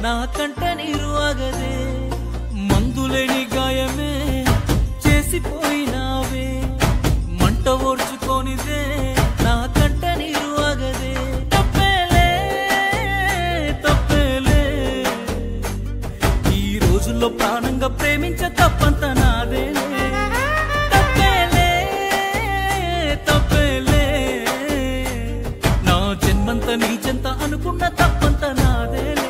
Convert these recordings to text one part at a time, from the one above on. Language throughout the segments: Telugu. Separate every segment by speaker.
Speaker 1: నా కంట నీరు ఆగదే మందులేని గాయమే చేసిపోయినావే మంట ఓర్చుకోనిదే నా కంట నీరు ఆగదే తప్పేలే తప్పేలే ఈ రోజుల్లో ప్రాణంగా ప్రేమించ తప్పంత నాదేలే తప్పేలే తప్పేలే నా జన్మంత నీ చెంత అనుకున్న తప్పంత నాదేలే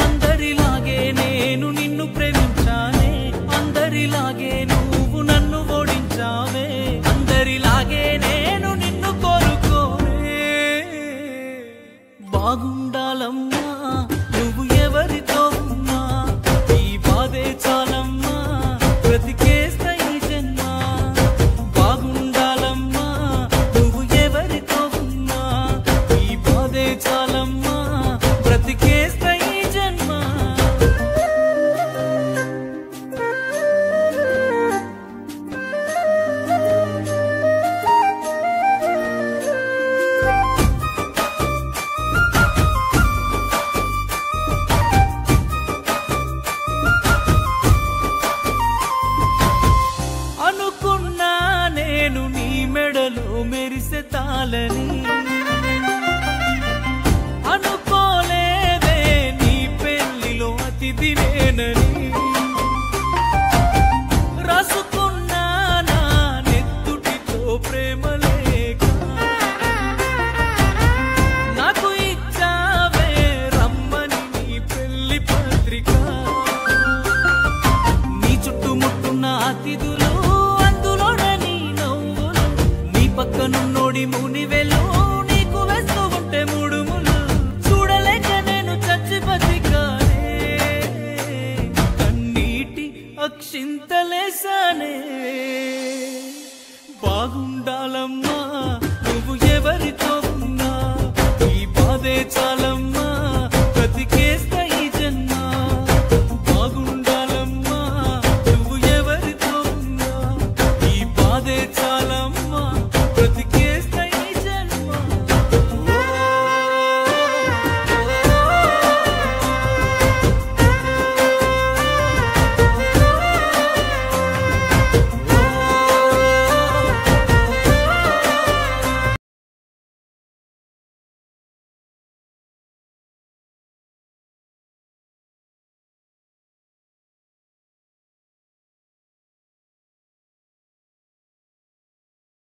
Speaker 1: అందరిలాగే నేను నిన్ను ప్రేమించానే అందరిలాగే నువ్వు నన్ను ఓడించావే అందరిలాగే నేను నిన్ను కోరుకోనే బాగుండాలమ్మా నువ్వు ఎవరితో ఉన్నా ఈ బాధే చాలమ్మా బ్రతికేస్తా ఈ జన్మ బాగుండాలమ్మా నువ్వు ఎవరితో ఉన్నా ఈ బాధే చాలమ్మా బ్రతికేస్తా ఈ జన్మ అనుకున్నా నేను నీ మెడలో మెరిసే తాళని అనుకోలేదే నీ పెళ్లిలో అతిథి నేనని రాసుకున్నా నా నెత్తుటితో ప్రేమ లేక నాకు ఇచ్చావే రమ్మని నీ పెళ్లి పత్రిక నీ చుట్టుముట్టున్న అతిథులు అందులోనే నీ నవ్వులు నీ పక్కనున్నోడి మునివెలు నీకు వేస్తూ ఉంటే ముడుములు చూడలేక నేను చచ్చి బతికానే కన్నీటి అక్షింత